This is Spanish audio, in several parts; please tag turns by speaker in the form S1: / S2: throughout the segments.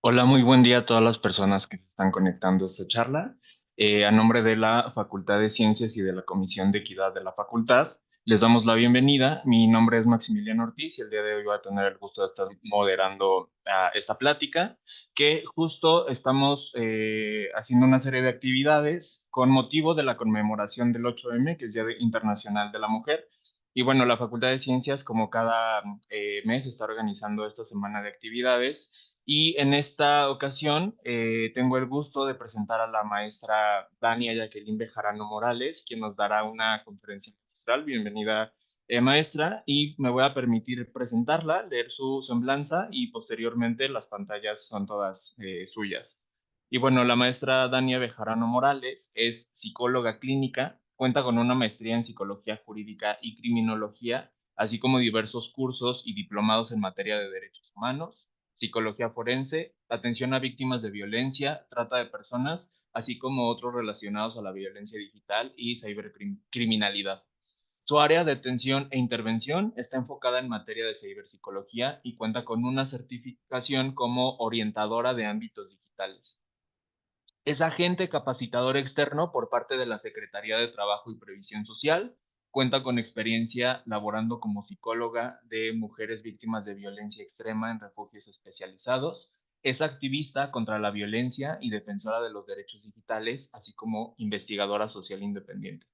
S1: Hola, muy buen día a todas las personas que se están conectando a esta charla. A nombre de la Facultad de Ciencias y de la Comisión de Equidad de la Facultad, les damos la bienvenida. Mi nombre es Maximiliano Ortiz y el día de hoy voy a tener el gusto de estar moderando esta plática, que justo estamos haciendo una serie de actividades con motivo de la conmemoración del 8M, que es Internacional de la Mujer. Y bueno, la Facultad de Ciencias, como cada mes, está organizando esta semana de actividades y en esta ocasión tengo el gusto de presentar a la maestra Dania Jacqueline Bejarano Morales, quien nos dará una conferencia magistral. Bienvenida, maestra, y me voy a permitir presentarla, leer su semblanza y posteriormente las pantallas son todas suyas. Y bueno, la maestra Dania Bejarano Morales es psicóloga clínica, cuenta con una maestría en psicología jurídica y criminología, así como diversos cursos y diplomados en materia de derechos humanos, psicología forense, atención a víctimas de violencia, trata de personas, así como otros relacionados a la violencia digital y cibercriminalidad. Su área de atención e intervención está enfocada en materia de ciberpsicología y cuenta con una certificación como orientadora de ámbitos digitales. Es agente capacitador externo por parte de la Secretaría de Trabajo y Previsión Social. Cuenta con experiencia laborando como psicóloga de mujeres víctimas de violencia extrema en refugios especializados. Es activista contra la violencia y defensora de los derechos digitales, así como investigadora social independiente.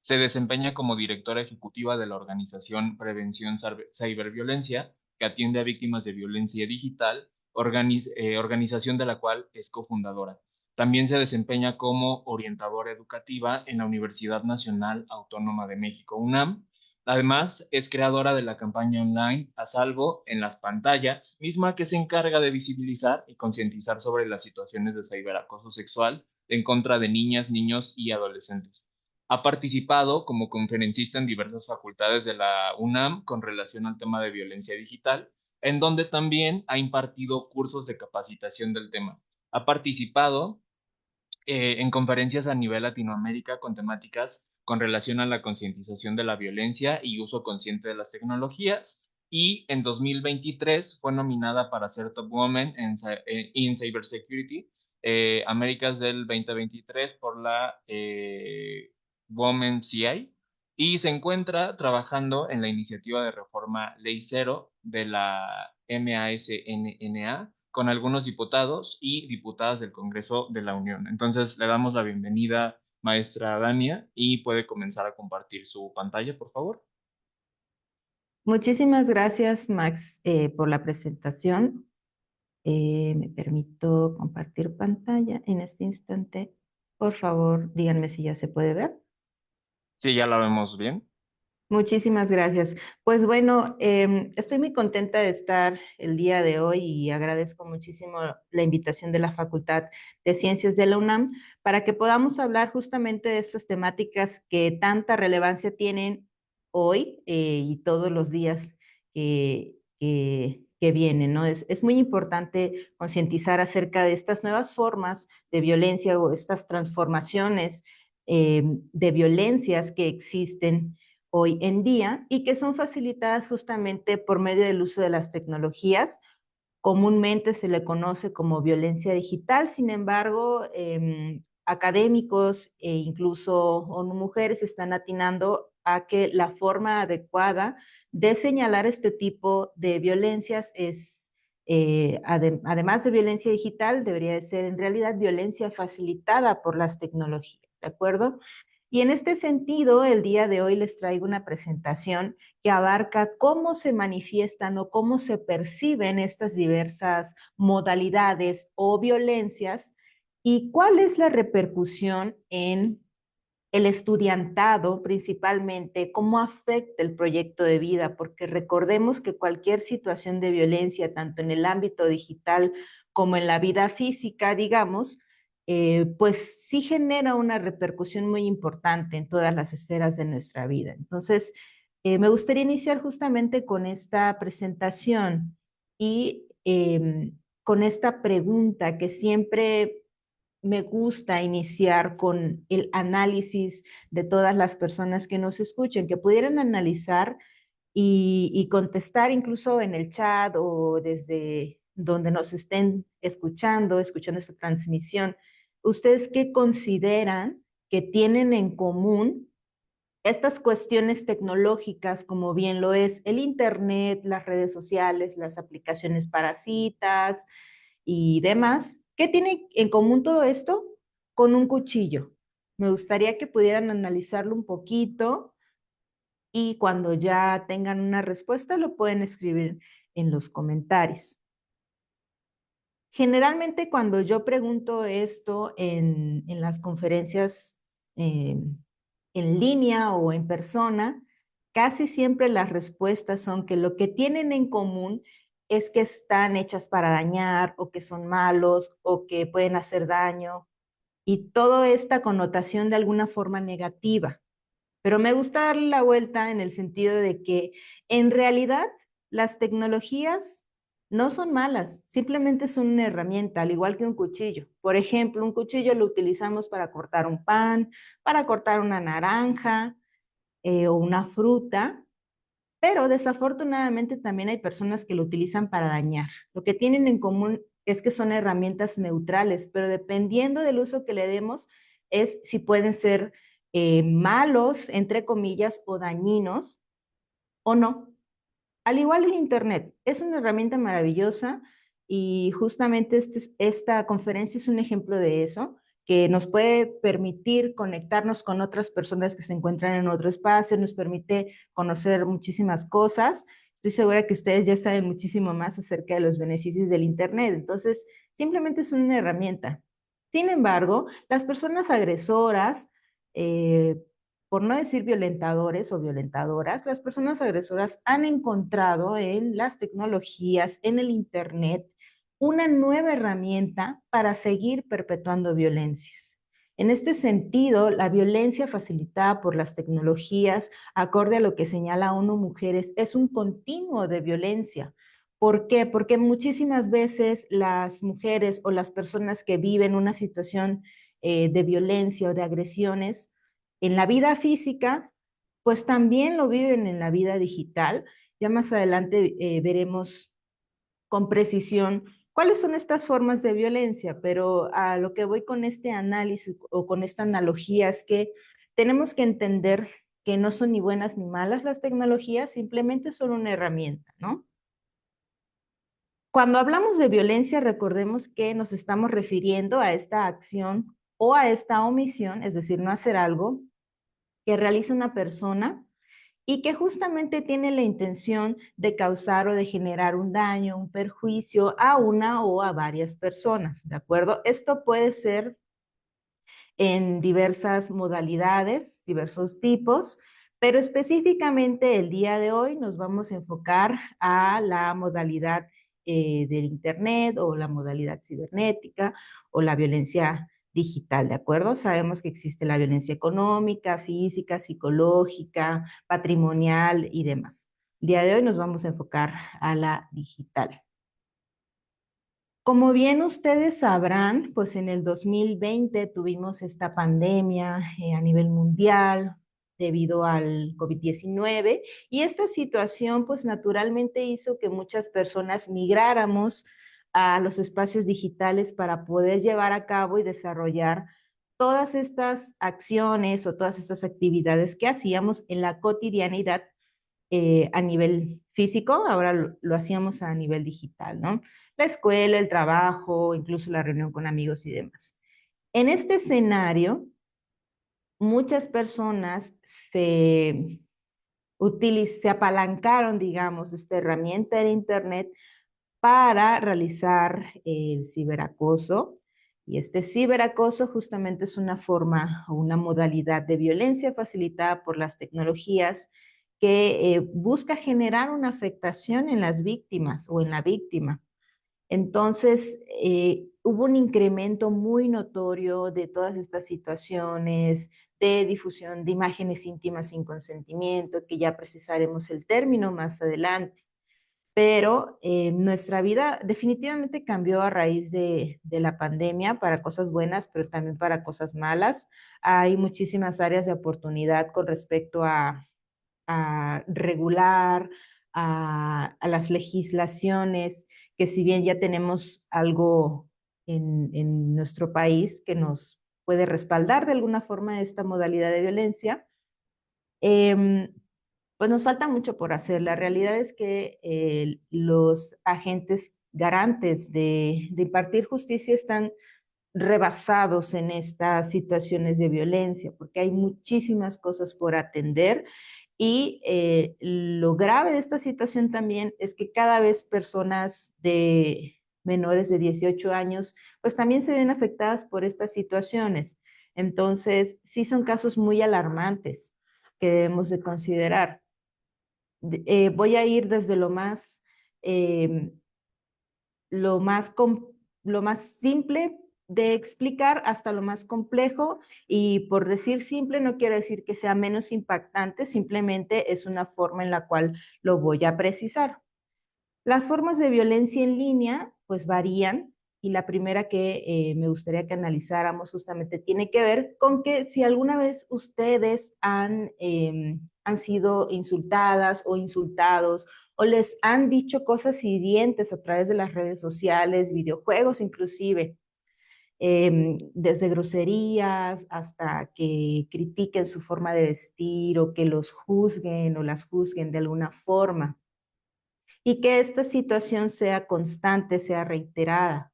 S1: Se desempeña como directora ejecutiva de la organización Prevención Ciberviolencia, que atiende a víctimas de violencia digital, organización de la cual es cofundadora. También se desempeña como orientadora educativa en la Universidad Nacional Autónoma de México, UNAM. Además, es creadora de la campaña online A Salvo en las Pantallas, misma que se encarga de visibilizar y concientizar sobre las situaciones de ciberacoso sexual en contra de niñas, niños y adolescentes. Ha participado como conferencista en diversas facultades de la UNAM con relación al tema de violencia digital, en donde también ha impartido cursos de capacitación del tema. Ha participado en conferencias a nivel Latinoamérica con temáticas con relación a la concientización de la violencia y uso consciente de las tecnologías. Y en 2023 fue nominada para ser Top Woman in Cybersecurity Américas del 2023 por la Women CI y se encuentra trabajando en la iniciativa de reforma Ley Cero de la MASNNA con algunos diputados y diputadas del Congreso de la Unión. Entonces, le damos la bienvenida, maestra Dania, y puede comenzar a compartir su pantalla, por favor.
S2: Muchísimas gracias, Max, por la presentación. Me permito compartir pantalla en este instante. Por favor, díganme si ya se puede ver.
S1: Sí, ya la vemos bien.
S2: Muchísimas gracias. Pues bueno, estoy muy contenta de estar el día de hoy y agradezco muchísimo la invitación de la Facultad de Ciencias de la UNAM para que podamos hablar justamente de estas temáticas que tanta relevancia tienen hoy y todos los días que vienen, ¿no? Es muy importante concientizar acerca de estas nuevas formas de violencia o estas transformaciones de violencias que existen hoy en día y que son facilitadas justamente por medio del uso de las tecnologías. Comúnmente se le conoce como violencia digital, sin embargo, académicos e incluso mujeres están atinando a que la forma adecuada de señalar este tipo de violencias es, además de violencia digital, debería de ser en realidad violencia facilitada por las tecnologías, ¿de acuerdo? Y en este sentido, el día de hoy les traigo una presentación que abarca cómo se manifiestan o cómo se perciben estas diversas modalidades o violencias y cuál es la repercusión en el estudiantado principalmente, cómo afecta el proyecto de vida, porque recordemos que cualquier situación de violencia, tanto en el ámbito digital como en la vida física, digamos, pues sí genera una repercusión muy importante en todas las esferas de nuestra vida. Entonces, me gustaría iniciar justamente con esta presentación. y con esta pregunta que siempre me gusta iniciar con el análisis de todas las personas que nos escuchen, que pudieran analizar y contestar incluso en el chat o desde donde nos estén escuchando esta transmisión. ¿Ustedes qué consideran que tienen en común estas cuestiones tecnológicas, como bien lo es el Internet, las redes sociales, las aplicaciones para citas y demás? ¿Qué tiene en común todo esto? Con un cuchillo. Me gustaría que pudieran analizarlo un poquito y cuando ya tengan una respuesta lo pueden escribir en los comentarios. Generalmente cuando yo pregunto esto en las conferencias eh, en línea o en persona, casi siempre las respuestas son que lo que tienen en común es que están hechas para dañar o que son malos o que pueden hacer daño y toda esta connotación de alguna forma negativa. Pero me gusta darle la vuelta en el sentido de que en realidad las tecnologías no son malas, simplemente son una herramienta, al igual que un cuchillo. Por ejemplo, un cuchillo lo utilizamos para cortar un pan, para cortar una naranja o una fruta, pero desafortunadamente también hay personas que lo utilizan para dañar. Lo que tienen en común es que son herramientas neutrales, pero dependiendo del uso que le demos, es si pueden ser malos, entre comillas, o dañinos o no. Al igual el Internet, es una herramienta maravillosa y justamente esta conferencia es un ejemplo de eso, que nos puede permitir conectarnos con otras personas que se encuentran en otro espacio, nos permite conocer muchísimas cosas. Estoy segura que ustedes ya saben muchísimo más acerca de los beneficios del Internet, entonces simplemente es una herramienta. Sin embargo, las personas agresoras, eh, por no decir violentadores o violentadoras, las personas agresoras han encontrado en las tecnologías, en el Internet, una nueva herramienta para seguir perpetuando violencias. En este sentido, la violencia facilitada por las tecnologías, acorde a lo que señala ONU Mujeres, es un continuo de violencia. ¿Por qué? Porque muchísimas veces las mujeres o las personas que viven una situación de violencia o de agresiones en la vida física, pues también lo viven en la vida digital. Ya más adelante veremos con precisión cuáles son estas formas de violencia, pero a lo que voy con este análisis o con esta analogía es que tenemos que entender que no son ni buenas ni malas las tecnologías, simplemente son una herramienta, ¿no? Cuando hablamos de violencia, recordemos que nos estamos refiriendo a esta acción o a esta omisión, es decir, no hacer algo que realiza una persona y que justamente tiene la intención de causar o de generar un daño, un perjuicio a una o a varias personas, ¿de acuerdo? Esto puede ser en diversas modalidades, diversos tipos, pero específicamente el día de hoy nos vamos a enfocar a la modalidad del Internet o la modalidad cibernética o la violencia digital, ¿de acuerdo? Sabemos que existe la violencia económica, física, psicológica, patrimonial y demás. El día de hoy nos vamos a enfocar a la digital. Como bien ustedes sabrán, pues en el 2020 tuvimos esta pandemia a nivel mundial debido al COVID-19 y esta situación pues naturalmente hizo que muchas personas migráramos a los espacios digitales para poder llevar a cabo y desarrollar todas estas acciones o todas estas actividades que hacíamos en la cotidianidad a nivel físico, ahora lo hacíamos a nivel digital, ¿no? La escuela, el trabajo, incluso la reunión con amigos y demás. En este escenario, muchas personas se apalancaron, digamos, de esta herramienta de Internet para realizar el ciberacoso. Y este ciberacoso justamente es una forma o una modalidad de violencia facilitada por las tecnologías que busca generar una afectación en las víctimas o en la víctima. Entonces, hubo un incremento muy notorio de todas estas situaciones de difusión de imágenes íntimas sin consentimiento, que ya precisaremos el término más adelante. pero nuestra vida definitivamente cambió a raíz de la pandemia para cosas buenas, pero también para cosas malas. Hay muchísimas áreas de oportunidad con respecto a regular, a las legislaciones, que si bien ya tenemos algo en nuestro país que nos puede respaldar de alguna forma esta modalidad de violencia, eh, pues nos falta mucho por hacer. La realidad es que los agentes garantes de impartir justicia están rebasados en estas situaciones de violencia, porque hay muchísimas cosas por atender y lo grave de esta situación también es que cada vez personas de menores de 18 años, pues también se ven afectadas por estas situaciones. Entonces, sí son casos muy alarmantes que debemos de considerar. Voy a ir desde eh, lo más, lo más simple de explicar hasta lo más complejo, y por decir simple no quiero decir que sea menos impactante, simplemente es una forma en la cual lo voy a precisar. Las formas de violencia en línea pues varían, y la primera que me gustaría que analizáramos justamente tiene que ver con que si alguna vez ustedes han sido insultadas o insultados o les han dicho cosas hirientes a través de las redes sociales, videojuegos inclusive, desde groserías hasta que critiquen su forma de vestir o que los juzguen o las juzguen de alguna forma, y que esta situación sea constante, sea reiterada.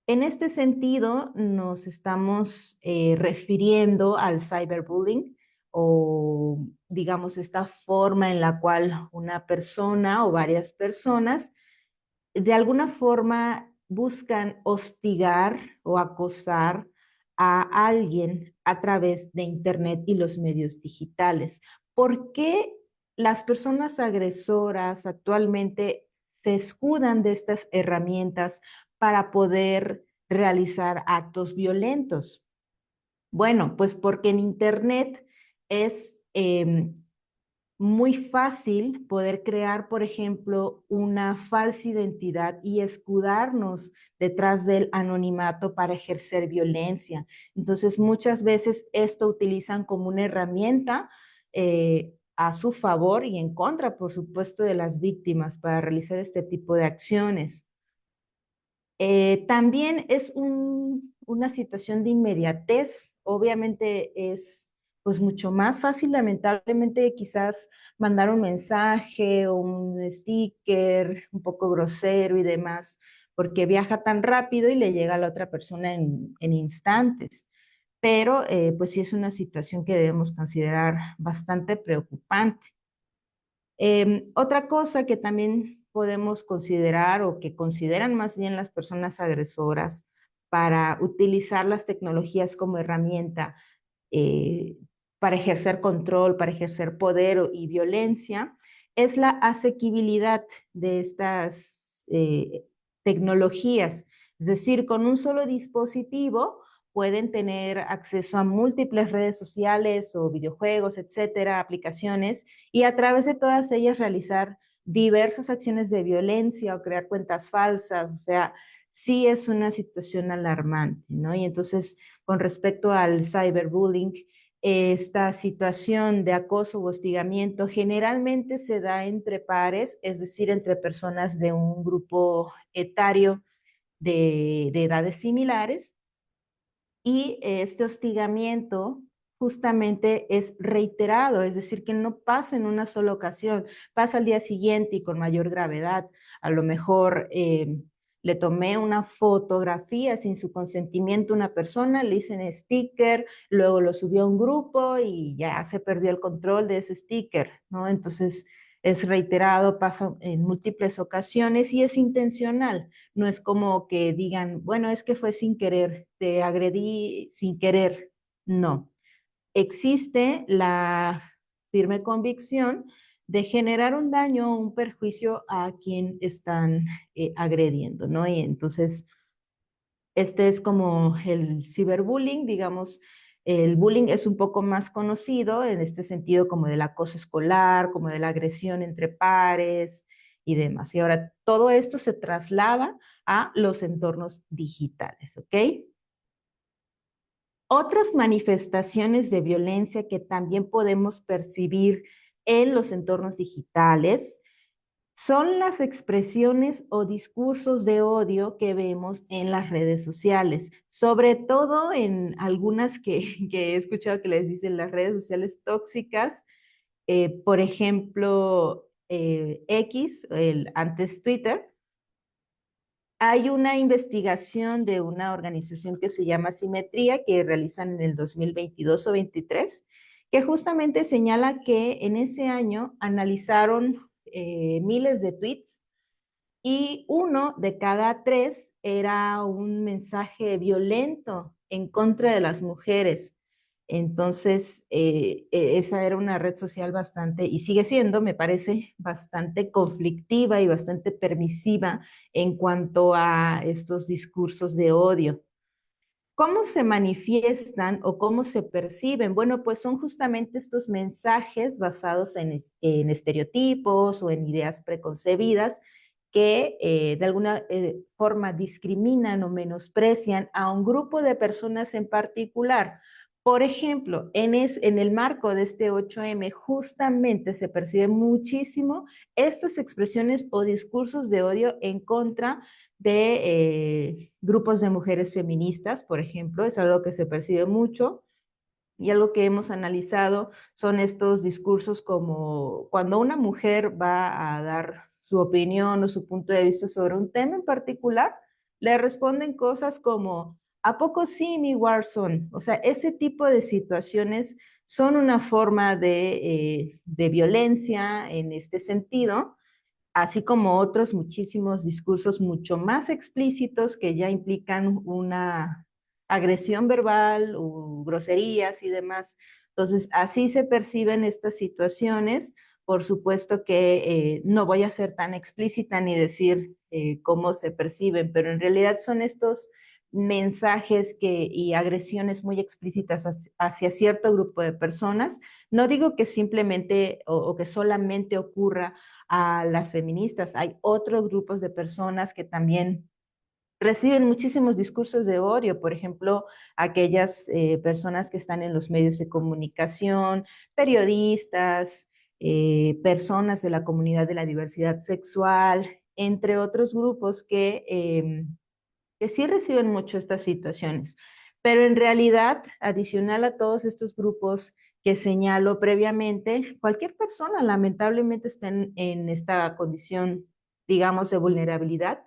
S2: En este sentido, nos estamos refiriendo al cyberbullying, o digamos esta forma en la cual una persona o varias personas de alguna forma buscan hostigar o acosar a alguien a través de Internet y los medios digitales. ¿Por qué las personas agresoras actualmente se escudan de estas herramientas para poder realizar actos violentos? Bueno, pues porque en Internet es muy fácil poder crear, por ejemplo, una falsa identidad y escudarnos detrás del anonimato para ejercer violencia. Entonces, muchas veces esto utilizan como una herramienta a su favor y en contra, por supuesto, de las víctimas para realizar este tipo de acciones. También es una situación de inmediatez. Obviamente es pues mucho más fácil, lamentablemente, quizás mandar un mensaje o un sticker un poco grosero y demás, porque viaja tan rápido y le llega a la otra persona en instantes. Pero pues sí es una situación que debemos considerar bastante preocupante. Otra cosa que también podemos considerar, o que consideran más bien las personas agresoras para utilizar las tecnologías como herramienta eh, para ejercer control, para ejercer poder y violencia, es la asequibilidad de estas tecnologías. Es decir, con un solo dispositivo pueden tener acceso a múltiples redes sociales o videojuegos, etcétera, aplicaciones, y a través de todas ellas realizar diversas acciones de violencia o crear cuentas falsas. O sea, sí es una situación alarmante, ¿no? Y entonces, con respecto al cyberbullying, esta situación de acoso o hostigamiento generalmente se da entre pares, es decir, entre personas de un grupo etario de edades similares, y este hostigamiento justamente es reiterado, es decir, que no pasa en una sola ocasión, pasa al día siguiente y con mayor gravedad. A lo mejor le tomé una fotografía sin su consentimiento a una persona, le hice un sticker, luego lo subió a un grupo y ya se perdió el control de ese sticker, ¿no? Entonces es reiterado, pasa en múltiples ocasiones y es intencional. No es como que digan, bueno, es que fue sin querer, te agredí sin querer. No. Existe la firme convicción de generar un daño o un perjuicio a quien están agrediendo, ¿no? Y entonces, este es como el ciberbullying, digamos, El bullying es un poco más conocido en este sentido como del acoso escolar, como de la agresión entre pares y demás. Y ahora todo esto se traslada a los entornos digitales, ¿ok? Otras manifestaciones de violencia que también podemos percibir en los entornos digitales son las expresiones o discursos de odio que vemos en las redes sociales, sobre todo en algunas que he escuchado que les dicen las redes sociales tóxicas, por ejemplo, X, antes Twitter. Hay una investigación de una organización que se llama Simetría, que realizan en el 2022 o 23, que justamente señala que en ese año analizaron miles de tweets y uno de cada tres era un mensaje violento en contra de las mujeres. Entonces, esa era una red social bastante, y sigue siendo, me parece, bastante conflictiva y bastante permisiva en cuanto a estos discursos de odio. ¿Cómo se manifiestan o cómo se perciben? Bueno, pues son justamente estos mensajes basados en estereotipos o en ideas preconcebidas que de alguna forma discriminan o menosprecian a un grupo de personas en particular. Por ejemplo, en el marco de este 8M justamente se percibe muchísimo estas expresiones o discursos de odio en contra de grupos de mujeres feministas, por ejemplo, es algo que se percibe mucho. Y algo que hemos analizado son estos discursos como cuando una mujer va a dar su opinión o su punto de vista sobre un tema en particular, le responden cosas como, ¿a poco sí, mi Warson? O sea, ese tipo de situaciones son una forma de violencia en este sentido, así como otros muchísimos discursos mucho más explícitos que ya implican una agresión verbal o groserías y demás. Entonces, así se perciben estas situaciones. Por supuesto que no voy a ser tan explícita ni decir cómo se perciben, pero en realidad son estos mensajes y agresiones muy explícitas hacia cierto grupo de personas. No digo que simplemente o que solamente ocurra a las feministas. Hay otros grupos de personas que también reciben muchísimos discursos de odio, por ejemplo, aquellas personas que están en los medios de comunicación, periodistas, personas de la comunidad de la diversidad sexual, entre otros grupos que sí reciben mucho estas situaciones. Pero en realidad, adicional a todos estos grupos que señalo previamente, cualquier persona lamentablemente está en esta condición, digamos, de vulnerabilidad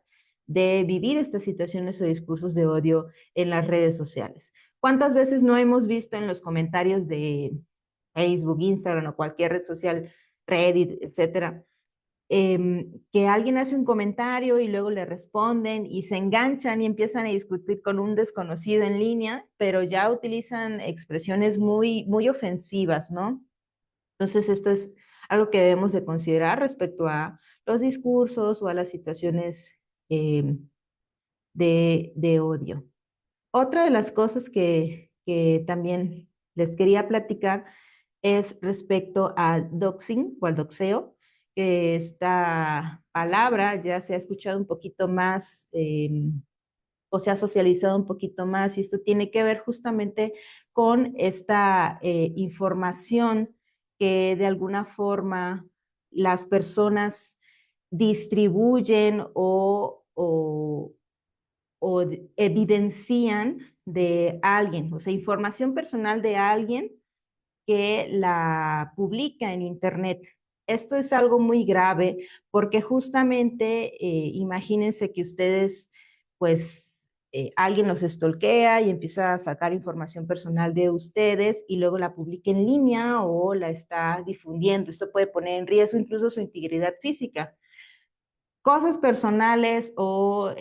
S2: de vivir estas situaciones o discursos de odio en las redes sociales. ¿Cuántas veces no hemos visto en los comentarios de Facebook, Instagram o cualquier red social, Reddit, etcétera, que alguien hace un comentario y luego le responden y se enganchan y empiezan a discutir con un desconocido en línea, pero ya utilizan expresiones muy, muy ofensivas, ¿no? Entonces, esto es algo que debemos de considerar respecto a los discursos o a las situaciones eh, de odio. Otra de las cosas que también les quería platicar es respecto al doxing o al doxeo, que esta palabra ya se ha escuchado un poquito más o se ha socializado un poquito más y esto tiene que ver justamente con esta información que de alguna forma las personas distribuyen o evidencian de alguien, o sea, información personal de alguien que la publica en Internet. Esto es algo muy grave porque justamente imagínense que ustedes, pues, alguien los stalkea y empieza a sacar información personal de ustedes y luego la publica en línea o la está difundiendo. Esto puede poner en riesgo incluso su integridad física. Cosas personales o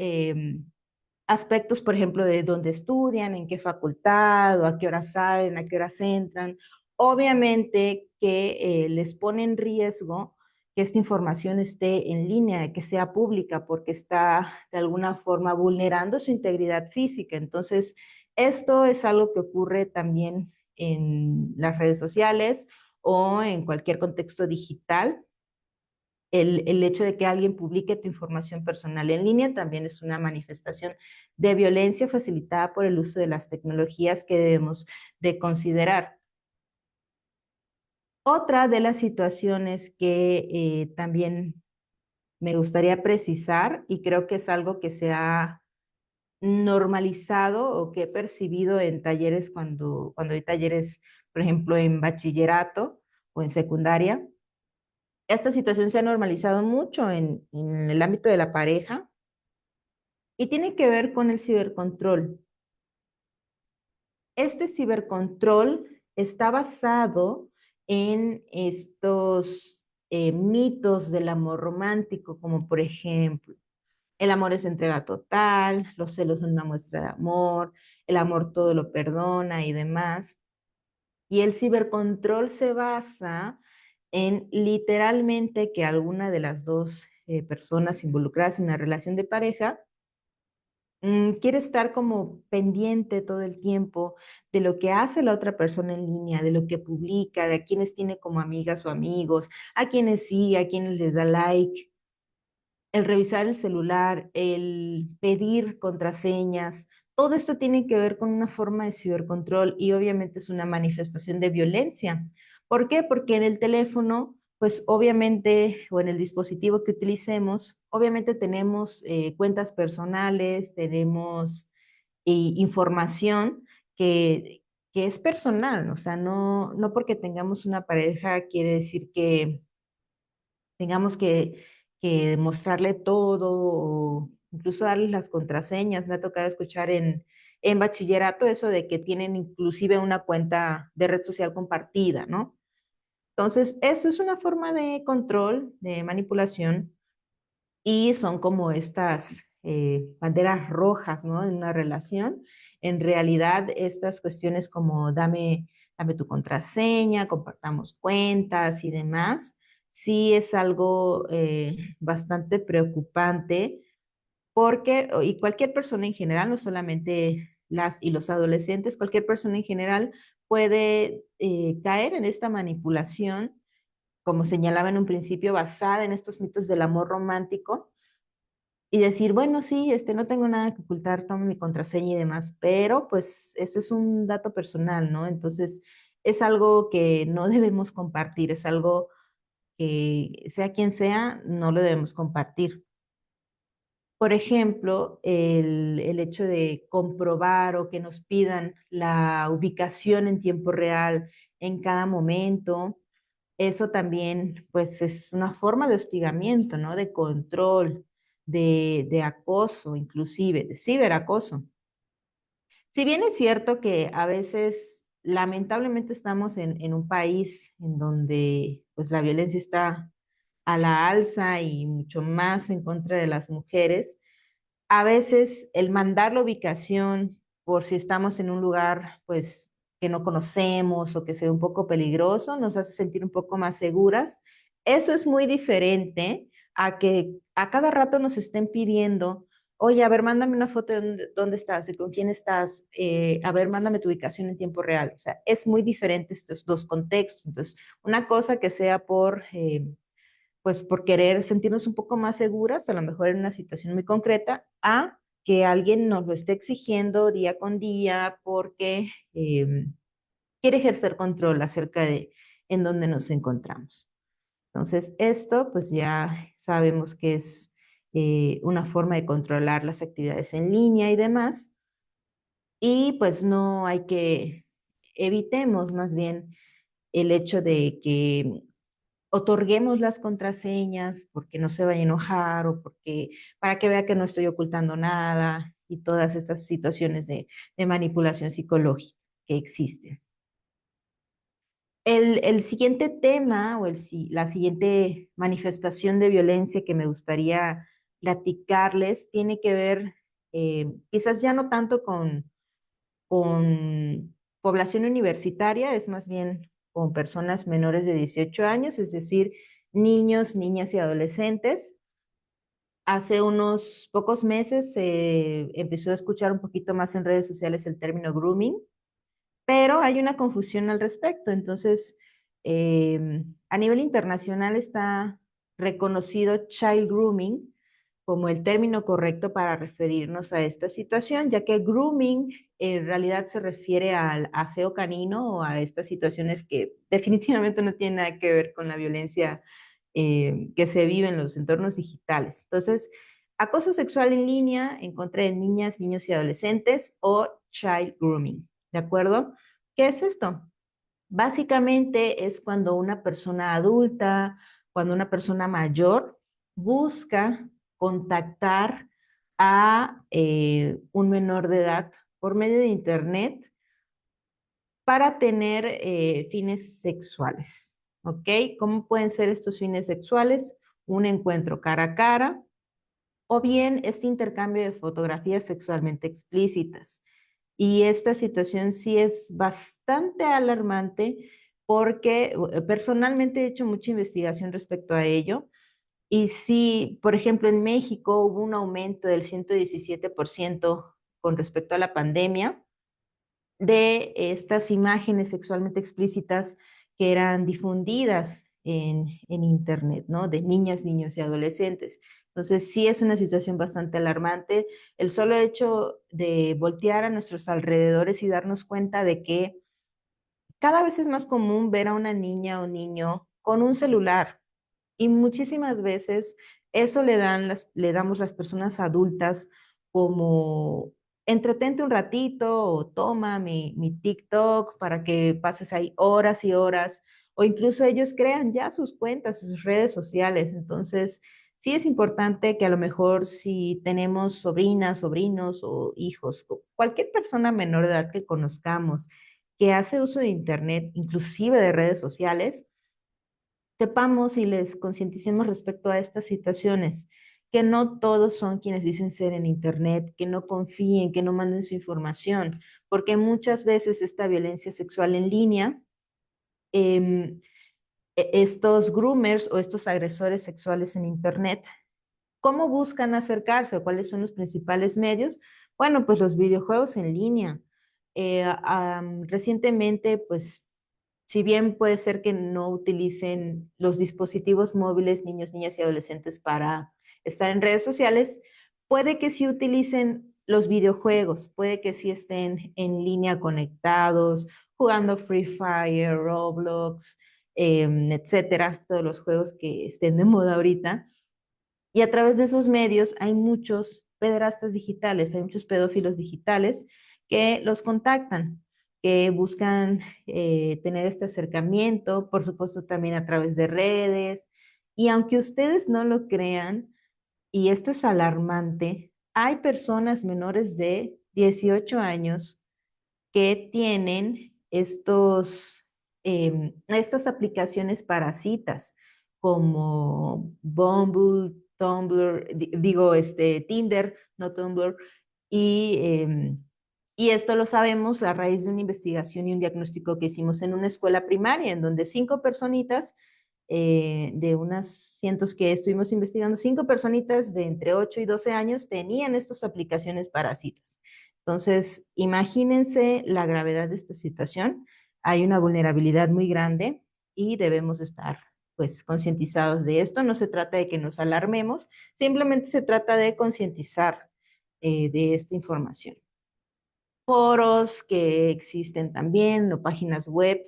S2: aspectos, por ejemplo, de dónde estudian, en qué facultad, o a qué horas salen, a qué horas entran. Obviamente que les pone en riesgo que esta información esté en línea, que sea pública, porque está de alguna forma vulnerando su integridad física. Entonces, Esto es algo que ocurre también en las redes sociales o en cualquier contexto digital. El hecho de que alguien publique tu información personal en línea también es una manifestación de violencia facilitada por el uso de las tecnologías que debemos de considerar. Otra de las situaciones que también me gustaría precisar, y creo que es algo que se ha normalizado o que he percibido en talleres cuando hay talleres, por ejemplo, en bachillerato o en secundaria. Esta situación se ha normalizado mucho en el ámbito de la pareja y tiene que ver con el cibercontrol. Este cibercontrol está basado en estos mitos del amor romántico, como por ejemplo, el amor es entrega total, los celos son una muestra de amor, el amor todo lo perdona y demás. Y el cibercontrol se basa en literalmente que alguna de las dos personas involucradas en la relación de pareja quiere estar como pendiente todo el tiempo de lo que hace la otra persona en línea, de lo que publica, de a quienes tiene como amigas o amigos, a quienes sí, a quienes les da like, el revisar el celular, el pedir contraseñas, todo esto tiene que ver con una forma de cibercontrol y obviamente es una manifestación de violencia. ¿Por qué? Porque en el teléfono, pues obviamente, o en el dispositivo que utilicemos, obviamente tenemos cuentas personales, tenemos información que es personal, o sea, no porque tengamos una pareja quiere decir que tengamos que mostrarle todo o incluso darles las contraseñas. Me ha tocado escuchar en bachillerato eso de que tienen inclusive una cuenta de red social compartida, ¿no? Entonces, eso es una forma de control, de manipulación, y son como estas banderas rojas, ¿no? En una relación. En realidad, estas cuestiones como dame tu contraseña, compartamos cuentas y demás, sí es algo bastante preocupante porque, y cualquier persona en general, no solamente las y los adolescentes, cualquier persona en general puede caer en esta manipulación, como señalaba en un principio, basada en estos mitos del amor romántico y decir, bueno, sí, no tengo nada que ocultar, tomo mi contraseña y demás, pero pues eso es un dato personal, ¿no? Entonces, es algo que no debemos compartir, es algo que sea quien sea, no lo debemos compartir. Por ejemplo, el hecho de comprobar o que nos pidan la ubicación en tiempo real en cada momento, eso también, pues, es una forma de hostigamiento, ¿no? De control, de acoso, inclusive, de ciberacoso. Si bien es cierto que a veces, lamentablemente, estamos en un país en donde, pues, la violencia está a la alza y mucho más en contra de las mujeres, a veces el mandar la ubicación por si estamos en un lugar, pues, que no conocemos o que sea un poco peligroso, nos hace sentir un poco más seguras. Eso es muy diferente a que a cada rato nos estén pidiendo, oye, a ver, mándame una foto de dónde estás, y con quién estás, a ver, mándame tu ubicación en tiempo real. O sea, es muy diferente estos dos contextos. Entonces, una cosa que sea pues por querer sentirnos un poco más seguras, a lo mejor en una situación muy concreta, a que alguien nos lo esté exigiendo día con día porque quiere ejercer control acerca de en dónde nos encontramos. Entonces, esto pues ya sabemos que es una forma de controlar las actividades en línea y demás, y pues no hay que, evitemos más bien el hecho de que otorguemos las contraseñas porque no se vaya a enojar o porque para que vea que no estoy ocultando nada y todas estas situaciones de manipulación psicológica que existen. El siguiente tema o la siguiente manifestación de violencia que me gustaría platicarles tiene que ver quizás ya no tanto con población universitaria, es más bien con personas menores de 18 años, es decir, niños, niñas y adolescentes. Hace unos pocos meses se empezó a escuchar un poquito más en redes sociales el término grooming, pero hay una confusión al respecto. Entonces, a nivel internacional está reconocido child grooming como el término correcto para referirnos a esta situación, ya que grooming en realidad se refiere al aseo canino o a estas situaciones que definitivamente no tienen nada que ver con la violencia que se vive en los entornos digitales. Entonces, acoso sexual en línea en contra de niñas, niños y adolescentes o child grooming, ¿de acuerdo? ¿Qué es esto? Básicamente es cuando una persona adulta, cuando una persona mayor busca contactar a un menor de edad por medio de Internet para tener fines sexuales. ¿Ok? ¿Cómo pueden ser estos fines sexuales? Un encuentro cara a cara o bien este intercambio de fotografías sexualmente explícitas. Y esta situación sí es bastante alarmante porque personalmente he hecho mucha investigación respecto a ello. Y sí, por ejemplo, en México hubo un aumento del 117% con respecto a la pandemia de estas imágenes sexualmente explícitas que eran difundidas en Internet, ¿no? De niñas, niños y adolescentes. Entonces, sí es una situación bastante alarmante. El solo hecho de voltear a nuestros alrededores y darnos cuenta de que cada vez es más común ver a una niña o niño con un celular y muchísimas veces eso le damos las personas adultas como entretente un ratito o toma mi TikTok para que pases ahí horas y horas o incluso ellos crean ya sus cuentas, sus redes sociales. Entonces, sí es importante que a lo mejor si tenemos sobrinas, sobrinos o hijos, o cualquier persona menor de edad que conozcamos que hace uso de Internet, inclusive de redes sociales, sepamos y les concienticemos respecto a estas situaciones, que no todos son quienes dicen ser en Internet, que no confíen, que no manden su información, porque muchas veces esta violencia sexual en línea, em, estos groomers o estos agresores sexuales en Internet, ¿cómo buscan acercarse o cuáles son los principales medios? Bueno, pues los videojuegos en línea. Recientemente, pues si bien puede ser que no utilicen los dispositivos móviles, niños, niñas y adolescentes para estar en redes sociales, puede que sí utilicen los videojuegos, puede que sí estén en línea conectados, jugando Free Fire, Roblox, etcétera, todos los juegos que estén de moda ahorita. Y a través de esos medios hay muchos pederastas digitales, hay muchos pedófilos digitales que los contactan, que buscan tener este acercamiento, por supuesto también a través de redes. Y aunque ustedes no lo crean, y esto es alarmante, hay personas menores de 18 años que tienen estas aplicaciones para citas como Bumble, Tumblr, digo, Tinder, no Tumblr, y, y esto lo sabemos a raíz de una investigación y un diagnóstico que hicimos en una escuela primaria, en donde 5 personitas, de unas cientos que estuvimos investigando, 5 personitas de entre 8 y 12 años tenían estas aplicaciones para citas. Entonces, imagínense la gravedad de esta situación. Hay una vulnerabilidad muy grande y debemos estar pues concientizados de esto. No se trata de que nos alarmemos, simplemente se trata de concientizar de esta información. Foros que existen también o páginas web.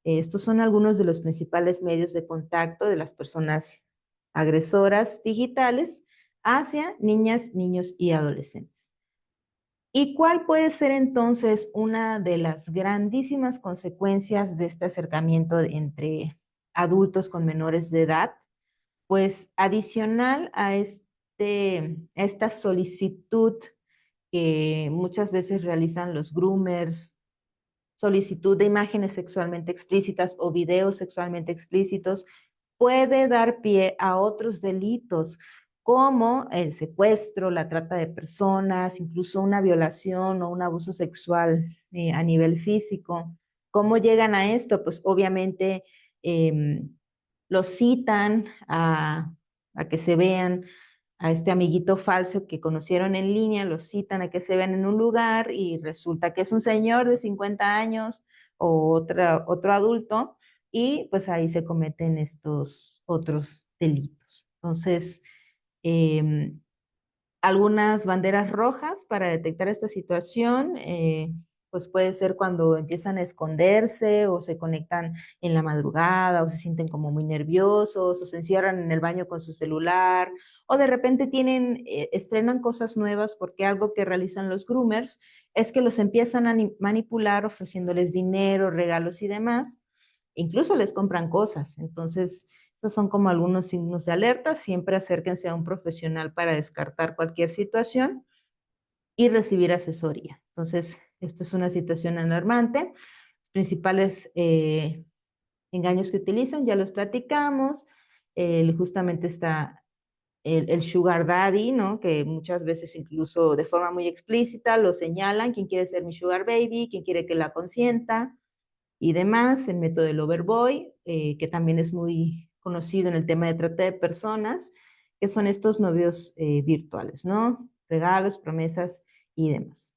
S2: Estos son algunos de los principales medios de contacto de las personas agresoras digitales hacia niñas, niños y adolescentes. ¿Y cuál puede ser entonces una de las grandísimas consecuencias de este acercamiento entre adultos con menores de edad? Pues adicional a esta solicitud que muchas veces realizan los groomers, solicitud de imágenes sexualmente explícitas o videos sexualmente explícitos, puede dar pie a otros delitos como el secuestro, la trata de personas, incluso una violación o un abuso sexual a nivel físico. ¿Cómo llegan a esto? Pues obviamente los citan a que se vean, a este amiguito falso que conocieron en línea, los citan a que se vean en un lugar y resulta que es un señor de 50 años o otro adulto y pues ahí se cometen estos otros delitos. Entonces, eh, algunas banderas rojas para detectar esta situación, pues puede ser cuando empiezan a esconderse o se conectan en la madrugada o se sienten como muy nerviosos o se encierran en el baño con su celular o de repente estrenan cosas nuevas porque algo que realizan los groomers es que los empiezan a manipular ofreciéndoles dinero, regalos y demás. Incluso les compran cosas. Entonces, estos son como algunos signos de alerta. Siempre acérquense a un profesional para descartar cualquier situación y recibir asesoría. Entonces, esto es una situación alarmante. Principales engaños que utilizan, ya los platicamos. Justamente está el sugar daddy, ¿no? Que muchas veces incluso de forma muy explícita lo señalan, quién quiere ser mi sugar baby, quién quiere que la consienta y demás, el método del overboy, que también es muy conocido en el tema de trata de personas, que son estos novios virtuales, ¿no? Regalos, promesas y demás.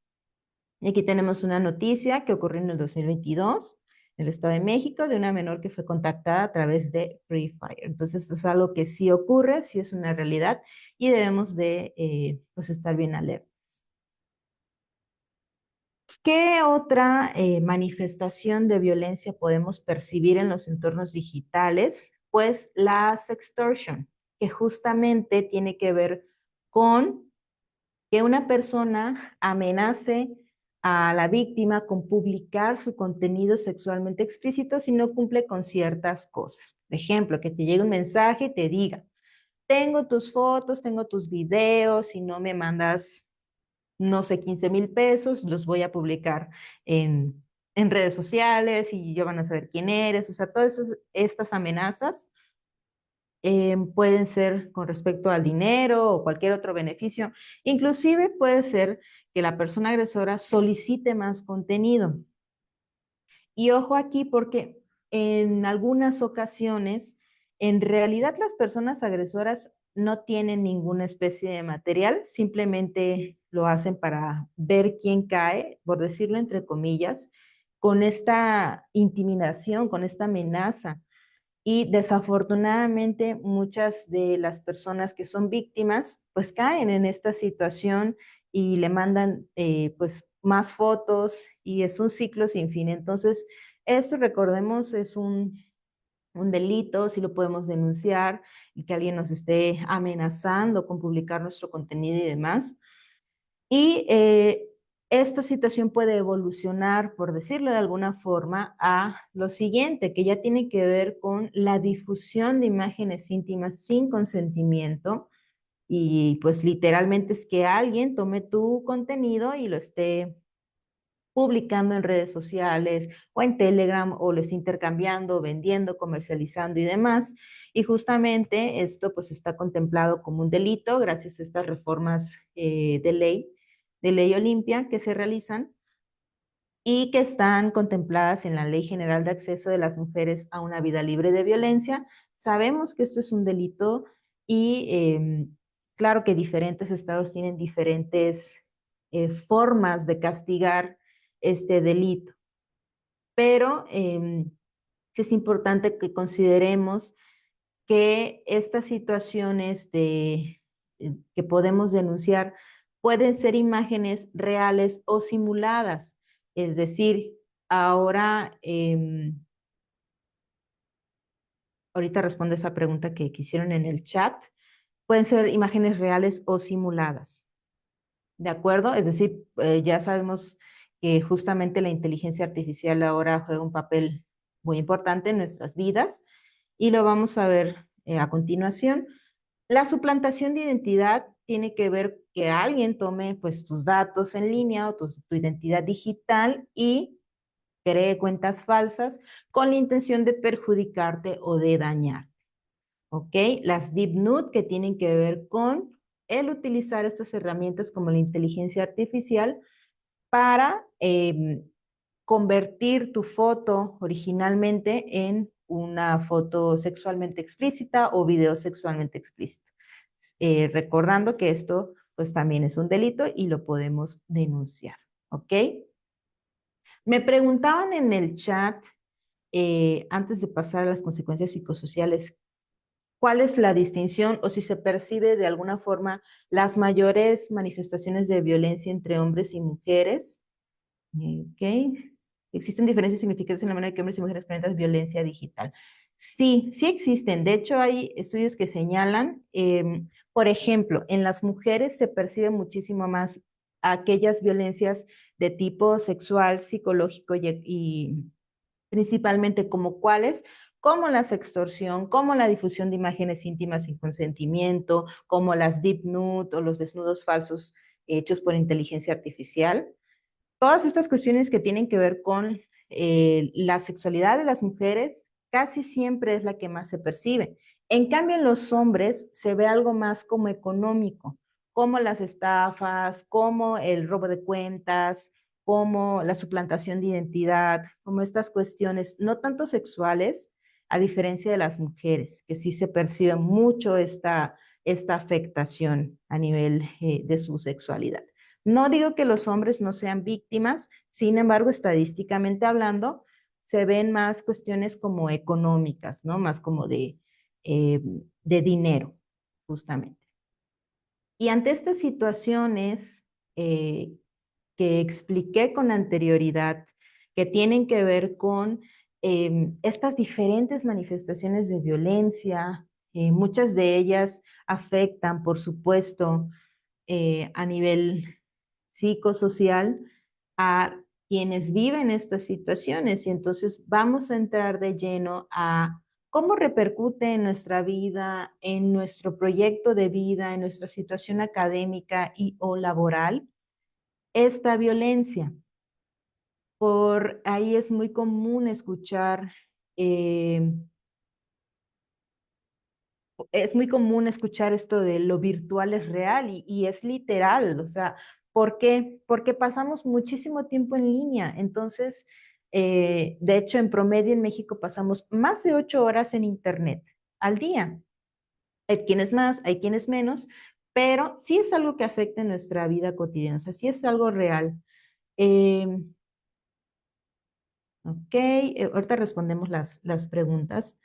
S2: Y aquí tenemos una noticia que ocurrió en el 2022 en el Estado de México de una menor que fue contactada a través de Free Fire. Entonces, esto es algo que sí ocurre, sí es una realidad y debemos de pues estar bien alerta. ¿Qué otra manifestación de violencia podemos percibir en los entornos digitales? Pues la sextortion, que justamente tiene que ver con que una persona amenace a la víctima con publicar su contenido sexualmente explícito si no cumple con ciertas cosas. Por ejemplo, que te llegue un mensaje y te diga, tengo tus fotos, tengo tus videos, si no me mandas no sé, 15,000 pesos, los voy a publicar en redes sociales y ya van a saber quién eres. O sea, todas estas amenazas pueden ser con respecto al dinero o cualquier otro beneficio. Inclusive puede ser que la persona agresora solicite más contenido. Y ojo aquí porque en algunas ocasiones, en realidad las personas agresoras no tienen ninguna especie de material, simplemente lo hacen para ver quién cae, por decirlo entre comillas, con esta intimidación, con esta amenaza. Y desafortunadamente muchas de las personas que son víctimas pues caen en esta situación y le mandan pues más fotos y es un ciclo sin fin. Entonces, esto recordemos es un delito, si lo podemos denunciar y que alguien nos esté amenazando con publicar nuestro contenido y demás. Y esta situación puede evolucionar, por decirlo de alguna forma, a lo siguiente, que ya tiene que ver con la difusión de imágenes íntimas sin consentimiento. Y pues literalmente es que alguien tome tu contenido y lo esté publicando en redes sociales o en Telegram o lo esté intercambiando, vendiendo, comercializando y demás. Y justamente esto pues está contemplado como un delito gracias a estas reformas de ley Olimpia que se realizan y que están contempladas en la Ley General de Acceso de las Mujeres a una Vida Libre de Violencia. Sabemos que esto es un delito y claro que diferentes estados tienen diferentes formas de castigar este delito, pero sí es importante que consideremos que estas situaciones que podemos denunciar pueden ser imágenes reales o simuladas. Es decir, ahora, ahorita responde esa pregunta que hicieron en el chat, pueden ser imágenes reales o simuladas. ¿De acuerdo? Es decir, ya sabemos que justamente la inteligencia artificial ahora juega un papel muy importante en nuestras vidas y lo vamos a ver a continuación. La suplantación de identidad tiene que ver que alguien tome pues tus datos en línea o tu identidad digital y cree cuentas falsas con la intención de perjudicarte o de dañar. ¿Ok? Las deep nude que tienen que ver con el utilizar estas herramientas como la inteligencia artificial para convertir tu foto originalmente en una foto sexualmente explícita o video sexualmente explícito. recordando que esto pues también es un delito y lo podemos denunciar, ¿ok? Me preguntaban en el chat, antes de pasar a las consecuencias psicosociales, ¿cuál es la distinción o si se percibe de alguna forma las mayores manifestaciones de violencia entre hombres y mujeres? Ok. ¿Existen diferencias significativas en la manera en que hombres y mujeres experimentan violencia digital? Sí, sí existen. De hecho, hay estudios que señalan, por ejemplo, en las mujeres se percibe muchísimo más aquellas violencias de tipo sexual, psicológico y principalmente como cuáles, como la sextorsión, como la difusión de imágenes íntimas sin consentimiento, como las deep nude o los desnudos falsos hechos por inteligencia artificial. Todas estas cuestiones que tienen que ver con la sexualidad de las mujeres casi siempre es la que más se percibe. En cambio, en los hombres se ve algo más como económico, como las estafas, como el robo de cuentas, como la suplantación de identidad, como estas cuestiones no tanto sexuales, a diferencia de las mujeres, que sí se percibe mucho esta afectación a nivel de su sexualidad. No digo que los hombres no sean víctimas, sin embargo, estadísticamente hablando, se ven más cuestiones como económicas, ¿no? Más como de dinero, justamente. Y ante estas situaciones eh, que expliqué con anterioridad, que tienen que ver con estas diferentes manifestaciones de violencia, muchas de ellas afectan, por supuesto, a nivel psicosocial a quienes viven estas situaciones. Y entonces vamos a entrar de lleno a cómo repercute en nuestra vida, en nuestro proyecto de vida, en nuestra situación académica y o laboral, esta violencia. Por ahí es muy común escuchar eh, es muy común escuchar esto de lo virtual es real y es literal, o sea, ¿por qué? Porque pasamos muchísimo tiempo en línea, entonces, de hecho, en promedio en México pasamos más de 8 horas en Internet al día. Hay quienes más, hay quienes menos, pero sí es algo que afecta en nuestra vida cotidiana, o sea, sí es algo real. Eh, ok, ahorita respondemos las preguntas.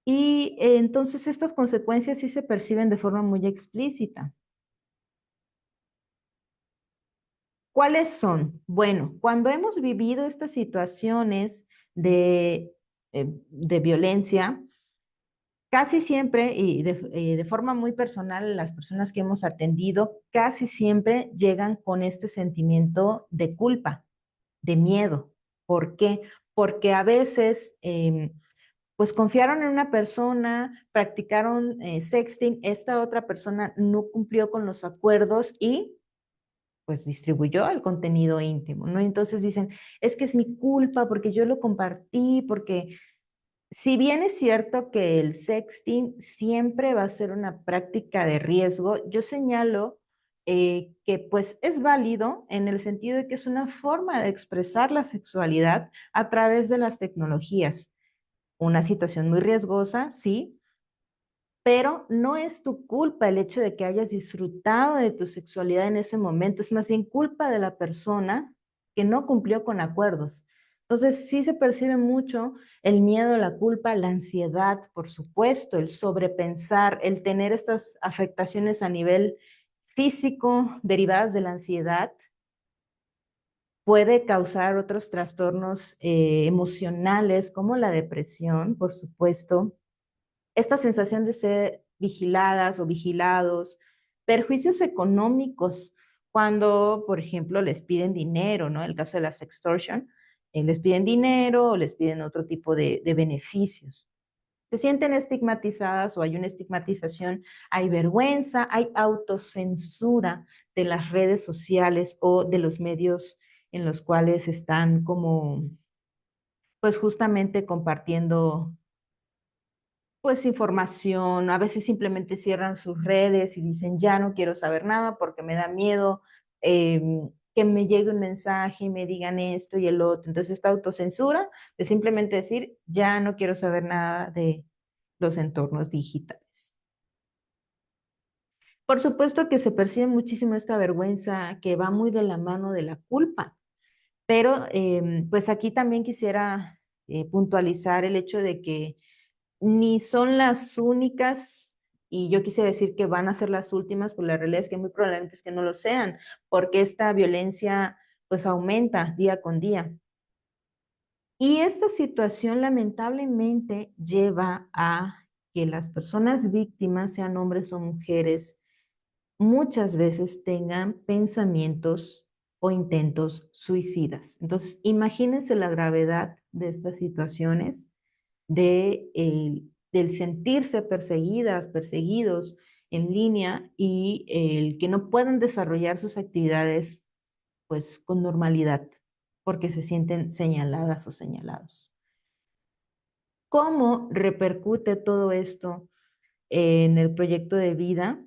S2: Y entonces estas consecuencias sí se perciben de forma muy explícita. ¿Cuáles son? Bueno, cuando hemos vivido estas situaciones de violencia, casi siempre y de forma muy personal, las personas que hemos atendido casi siempre llegan con este sentimiento de culpa, de miedo. ¿Por qué? Porque a veces pues confiaron en una persona, practicaron sexting, esta otra persona no cumplió con los acuerdos y pues distribuyó el contenido íntimo, ¿no? Entonces dicen, es que es mi culpa porque yo lo compartí, porque si bien es cierto que el sexting siempre va a ser una práctica de riesgo, yo señalo que pues es válido en el sentido de que es una forma de expresar la sexualidad a través de las tecnologías. Una situación muy riesgosa, sí, pero no es tu culpa el hecho de que hayas disfrutado de tu sexualidad en ese momento, es más bien culpa de la persona que no cumplió con acuerdos. Entonces, sí se percibe mucho el miedo, la culpa, la ansiedad, por supuesto, el sobrepensar, el tener estas afectaciones a nivel físico derivadas de la ansiedad, puede causar otros trastornos emocionales como la depresión, por supuesto, esta sensación de ser vigiladas o vigilados, perjuicios económicos cuando, por ejemplo, les piden dinero, ¿no? El caso de la sextortion, les piden dinero o les piden otro tipo de beneficios. Se sienten estigmatizadas o hay una estigmatización, hay vergüenza, hay autocensura de las redes sociales o de los medios en los cuales están como, pues justamente compartiendo pues información, a veces simplemente cierran sus redes y dicen, ya no quiero saber nada porque me da miedo que me llegue un mensaje y me digan esto y el otro. Entonces, esta autocensura de simplemente decir, ya no quiero saber nada de los entornos digitales. Por supuesto que se percibe muchísimo esta vergüenza que va muy de la mano de la culpa, pero pues aquí también quisiera puntualizar el hecho de que ni son las únicas, y yo quise decir que van a ser las últimas, pues la realidad es que muy probablemente es que no lo sean, porque esta violencia pues aumenta día con día. Y esta situación lamentablemente lleva a que las personas víctimas, sean hombres o mujeres, muchas veces tengan pensamientos o intentos suicidas. Entonces, imagínense la gravedad de estas situaciones del sentirse perseguidas, perseguidos en línea y el que no puedan desarrollar sus actividades pues con normalidad porque se sienten señaladas o señalados. ¿Cómo repercute todo esto en el proyecto de vida?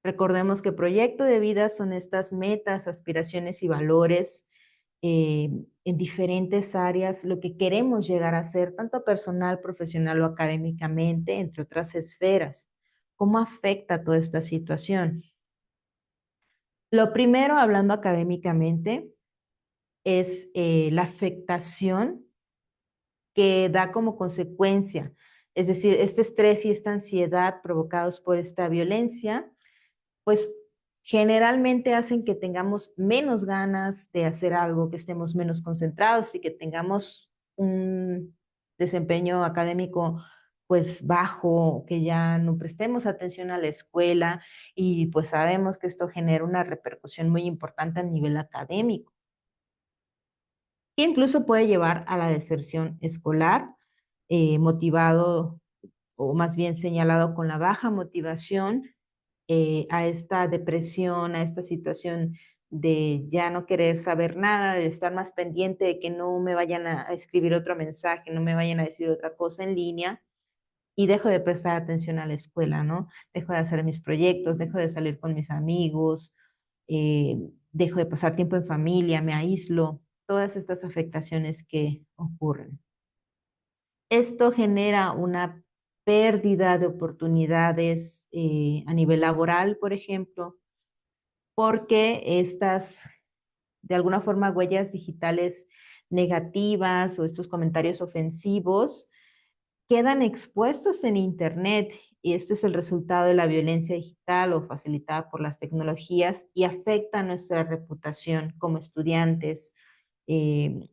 S2: Recordemos que proyecto de vida son estas metas, aspiraciones y valores en diferentes áreas, lo que queremos llegar a ser, tanto personal, profesional o académicamente, entre otras esferas. ¿Cómo afecta toda esta situación? Lo primero, hablando académicamente, es la afectación que da como consecuencia, es decir, este estrés y esta ansiedad provocados por esta violencia pues generalmente hacen que tengamos menos ganas de hacer algo, que estemos menos concentrados y que tengamos un desempeño académico pues bajo, que ya no prestemos atención a la escuela y pues sabemos que esto genera una repercusión muy importante a nivel académico. E incluso puede llevar a la deserción escolar, motivado o más bien señalado con la baja motivación, a esta depresión, a esta situación de ya no querer saber nada, de estar más pendiente de que no me vayan a escribir otro mensaje, no me vayan a decir otra cosa en línea y dejo de prestar atención a la escuela, ¿no? Dejo de hacer mis proyectos, dejo de salir con mis amigos, eh, dejo de pasar tiempo en familia, me aíslo, todas estas afectaciones que ocurren. Esto genera una pérdida de oportunidades a nivel laboral, por ejemplo, porque estas, de alguna forma, huellas digitales negativas o estos comentarios ofensivos quedan expuestos en Internet y este es el resultado de la violencia digital o facilitada por las tecnologías y afecta nuestra reputación como estudiantes eh,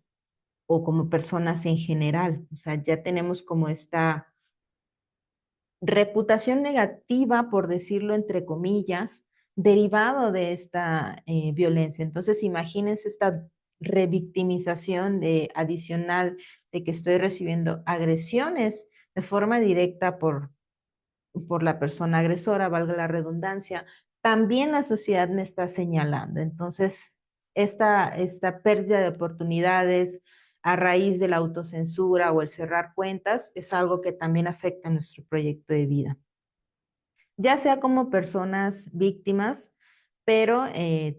S2: o como personas en general. O sea, ya tenemos como esta reputación negativa, por decirlo entre comillas, derivado de esta violencia. Entonces, imagínense esta revictimización adicional de que estoy recibiendo agresiones de forma directa por la persona agresora, valga la redundancia, también la sociedad me está señalando. Entonces, esta pérdida de oportunidades a raíz de la autocensura o el cerrar cuentas es algo que también afecta a nuestro proyecto de vida, ya sea como personas víctimas, pero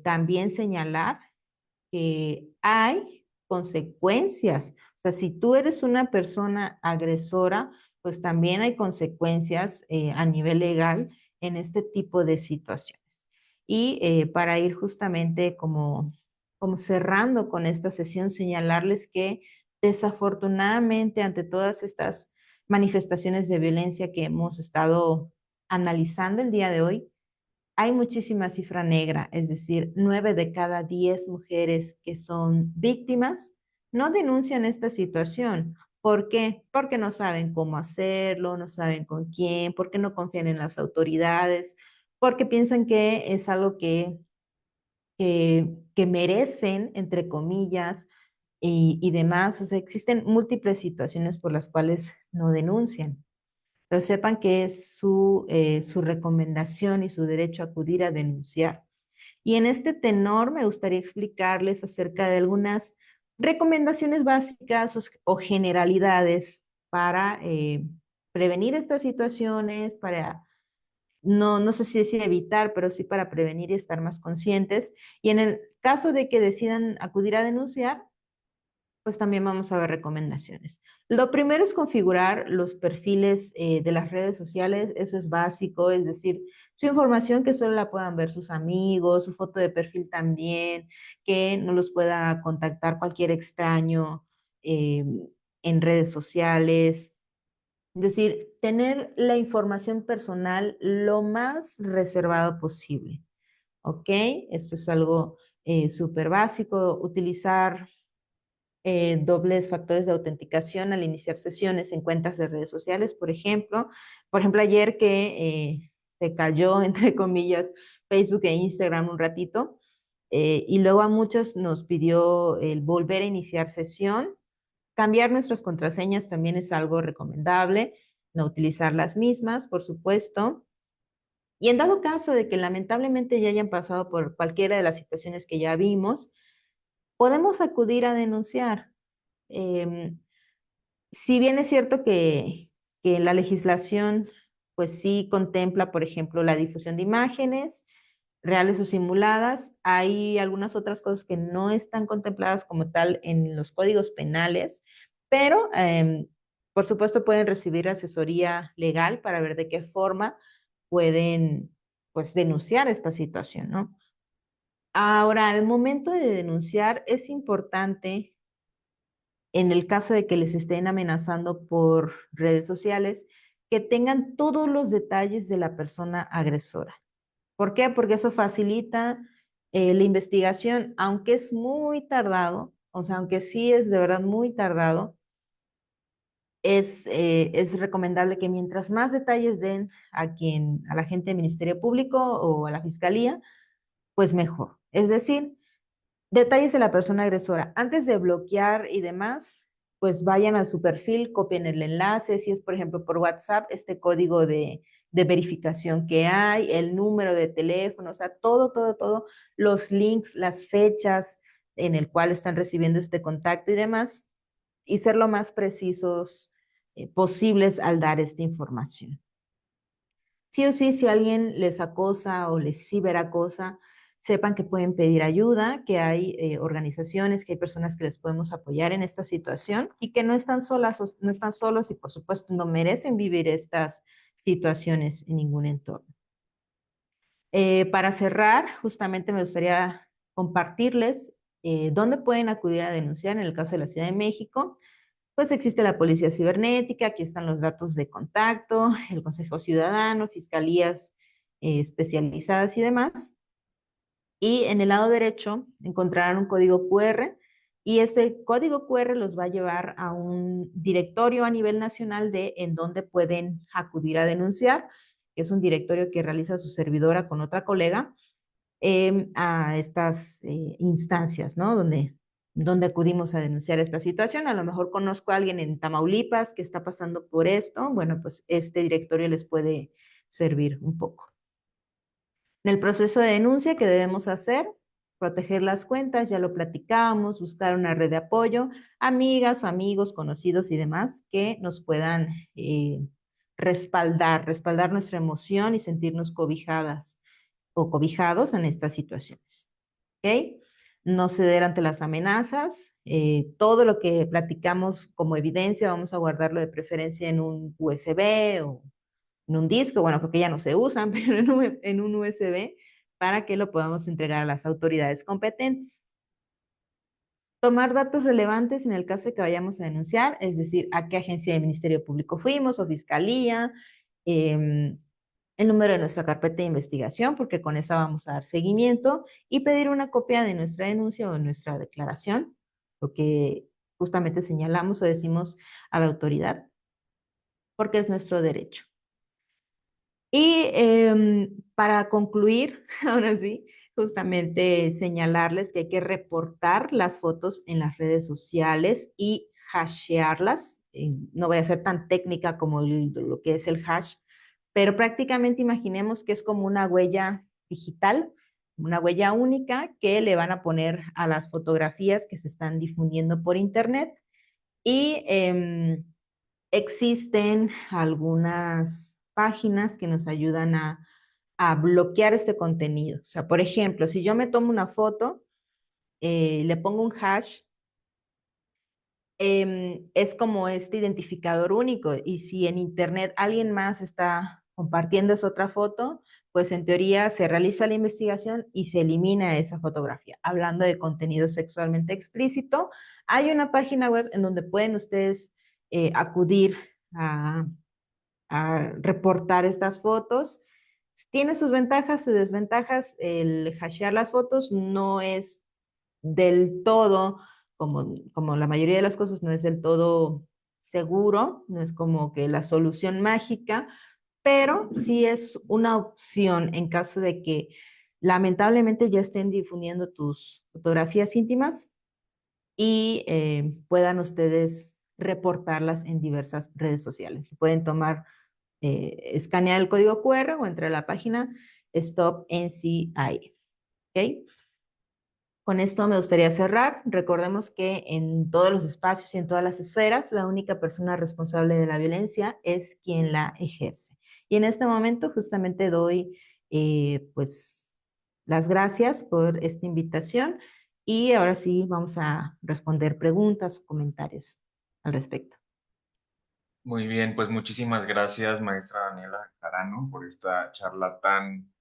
S2: también señalar que hay consecuencias. O sea, si tú eres una persona agresora, pues también hay consecuencias a nivel legal en este tipo de situaciones. Y para ir justamente como cerrando con esta sesión, señalarles que desafortunadamente ante todas estas manifestaciones de violencia que hemos estado analizando el día de hoy, hay muchísima cifra negra, es decir, 9 de cada 10 mujeres que son víctimas no denuncian esta situación. ¿Por qué? Porque no saben cómo hacerlo, no saben con quién, porque no confían en las autoridades, porque piensan que es algo que merecen, entre comillas, y demás. O sea, existen múltiples situaciones por las cuales no denuncian, pero sepan que es su recomendación y su derecho a acudir a denunciar. Y en este tenor me gustaría explicarles acerca de algunas recomendaciones básicas o generalidades para prevenir estas situaciones, para, no sé si decir evitar, pero sí para prevenir y estar más conscientes. Y en el caso de que decidan acudir a denunciar, Pues también vamos a ver recomendaciones. Lo primero es configurar los perfiles de las redes sociales, eso es básico, es decir, su información que solo la puedan ver sus amigos, su foto de perfil también, que no los pueda contactar cualquier extraño eh, en redes sociales. Es decir, tener la información personal lo más reservado posible. ¿Ok? Esto es algo súper básico. Utilizar dobles factores de autenticación al iniciar sesiones en cuentas de redes sociales, por ejemplo. Por ejemplo, ayer que se cayó, entre comillas, Facebook e Instagram un ratito, y luego a muchos nos pidió el volver a iniciar sesión. Cambiar nuestras contraseñas también es algo recomendable, no utilizar las mismas, por supuesto. Y en dado caso de que lamentablemente ya hayan pasado por cualquiera de las situaciones que ya vimos, podemos acudir a denunciar. Em, si bien es cierto que la legislación, pues sí contempla, por ejemplo, la difusión de imágenes reales o simuladas, hay algunas otras cosas que no están contempladas como tal en los códigos penales, pero por supuesto pueden recibir asesoría legal para ver de qué forma pueden, pues, denunciar esta situación, ¿no? Ahora, al momento de denunciar, es importante en el caso de que les estén amenazando por redes sociales, que tengan todos los detalles de la persona agresora. ¿Por qué? Porque eso facilita la investigación, aunque es muy tardado, o sea, aunque sí es de verdad muy tardado, es recomendable que mientras más detalles den a la gente del Ministerio Público o a la Fiscalía, pues mejor. Es decir, detalles de la persona agresora. Antes de bloquear y demás, pues vayan a su perfil, copien el enlace, si es por ejemplo por WhatsApp, este código de verificación que hay, el número de teléfono, o sea, todo, los links, las fechas en el cual están recibiendo este contacto y demás, y ser lo más precisos posibles al dar esta información. Sí o sí, si alguien les acosa o les ciberacosa, sepan que pueden pedir ayuda, que hay organizaciones, que hay personas que les podemos apoyar en esta situación y que no están solas, no están solos y por supuesto no merecen vivir estas situaciones en ningún entorno. Para cerrar, justamente me gustaría compartirles dónde pueden acudir a denunciar en el caso de la Ciudad de México. Pues existe la Policía Cibernética, aquí están los datos de contacto, el Consejo Ciudadano, fiscalías especializadas y demás. Y en el lado derecho encontrarán un código QR y este código QR los va a llevar a un directorio a nivel nacional de en donde pueden acudir a denunciar. Es un directorio que realiza su servidora con otra colega a estas instancias, ¿no? Donde acudimos a denunciar esta situación. A lo mejor conozco a alguien en Tamaulipas que está pasando por esto. Bueno, pues este directorio les puede servir un poco. En el proceso de denuncia que debemos hacer, proteger las cuentas, ya lo platicábamos, buscar una red de apoyo, amigas, amigos, conocidos y demás que nos puedan respaldar nuestra emoción y sentirnos cobijadas o cobijados en estas situaciones. ¿Ok? No ceder ante las amenazas. Todo lo que platicamos como evidencia vamos a guardarlo de preferencia en un USB o en un disco, bueno, porque ya no se usan, pero en un USB para que lo podamos entregar a las autoridades competentes. Tomar datos relevantes en el caso de que vayamos a denunciar, es decir, a qué agencia del Ministerio Público fuimos o fiscalía, eh, el número de nuestra carpeta de investigación, porque con esa vamos a dar seguimiento, y pedir una copia de nuestra denuncia o de nuestra declaración, lo que justamente señalamos o decimos a la autoridad, porque es nuestro derecho. Y para concluir, ahora sí, justamente señalarles que hay que reportar las fotos en las redes sociales y hashearlas. No voy a ser tan técnica como lo que es el hash, pero prácticamente imaginemos que es como una huella digital, una huella única que le van a poner a las fotografías que se están difundiendo por internet. Y existen algunas páginas que nos ayudan a bloquear este contenido. O sea, por ejemplo, si yo me tomo una foto, le pongo un hash es como este identificador único. Y si en Internet alguien más está compartiendo esa otra foto, pues en teoría se realiza la investigación y se elimina esa fotografía. Hablando de contenido sexualmente explícito, hay una página web en donde pueden ustedes acudir a, a reportar estas fotos. Tiene sus ventajas, sus desventajas. El hashear las fotos no es del todo, como la mayoría de las cosas, no es del todo seguro, no es como que la solución mágica, pero sí es una opción en caso de que lamentablemente ya estén difundiendo tus fotografías íntimas y puedan ustedes reportarlas en diversas redes sociales. Pueden tomar, escanear el código QR o entrar a la página Stop NCI. ¿Ok? Con esto me gustaría cerrar. Recordemos que en todos los espacios y en todas las esferas, la única persona responsable de la violencia es quien la ejerce. Y en este momento justamente doy pues las gracias por esta invitación y ahora sí vamos a responder preguntas o comentarios al respecto.
S1: Muy bien, pues muchísimas gracias, maestra Daniela Carano, por esta charla tan,